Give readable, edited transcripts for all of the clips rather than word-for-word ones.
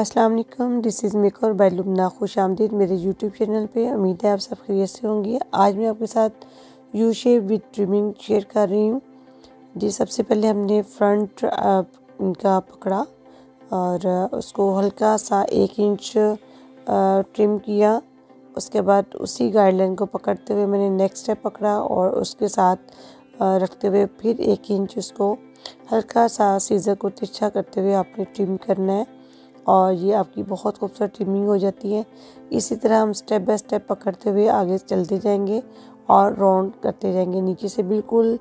अस्सलाम वालेकुम, this is maker by Lubna. खुश आमदीद मेरे यूट्यूब चैनल पे। उम्मीद है आप सब खैरियत से होंगी। आज मैं आपके साथ U shape with trimming share कर रही हूँ जी। सबसे पहले हमने फ्रंट का पकड़ा और उसको हल्का सा 1 इंच ट्रिम किया। उसके बाद उसी गाइडलाइन को पकड़ते हुए मैंने नेक्स्ट स्टेप पकड़ा और उसके साथ रखते हुए फिर 1 इंच उसको हल्का सा सीज़र को तिरछा करते हुए आपने ट्रिम करना है और ये आपकी बहुत खूबसूरत ट्रिमिंग हो जाती है। इसी तरह हम स्टेप बाय स्टेप पकड़ते हुए आगे चलते जाएंगे और राउंड करते जाएंगे। नीचे से बिल्कुल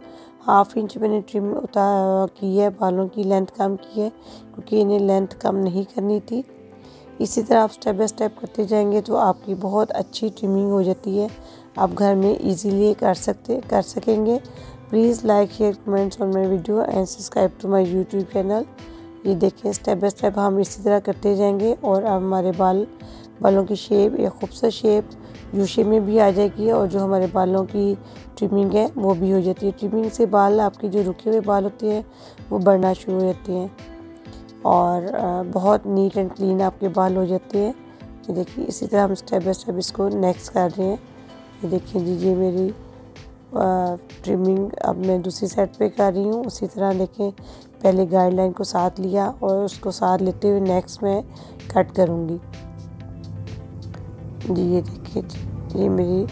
1/2 इंच मैंने ट्रिम की है, बालों की लेंथ कम की है क्योंकि इन्हें लेंथ कम नहीं करनी थी। इसी तरह आप स्टेप बाय स्टेप करते जाएंगे तो आपकी बहुत अच्छी ट्रिमिंग हो जाती है। आप घर में इजीली कर सकेंगे। Please like share comments on my video and subscribe to my YouTube channel. ये देखें, स्टेप बाय स्टेप हम इसी तरह करते जाएंगे और अब हमारे बालों की शेप एक खूबसूरत शेप यू शेप में भी आ जाएगी और जो हमारे बालों की ट्रिमिंग है वो भी हो जाती है। ट्रिमिंग से बाल आपके जो रुके हुए बाल होते हैं वो बढ़ना शुरू हो जाते हैं और बहुत नीट एंड क्लीन आपके बाल हो जाते हैं। ये देखिए, इसी तरह हम स्टेप बाय स्टेप इसको नेक्स्ट कर रहे हैं। ये देखिए जी, ये मेरी ट्रिमिंग अब मैं दूसरी साइड पे कर रही हूँ। उसी तरह देखें, पहले गाइडलाइन को साथ लिया और उसको साथ लेते हुए नेक्स्ट में कट करूँगी जी। ये देखिए, ये मेरी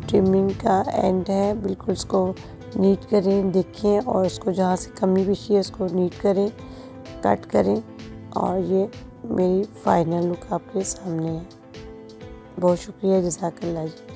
ट्रिमिंग का एंड है। बिल्कुल इसको नीट करें, देखें और उसको जहाँ से कमी पेशी है उसको नीट करें, कट करें और ये मेरी फाइनल लुक आपके सामने है। बहुत शुक्रिया, जज़ाकल्लाह जी।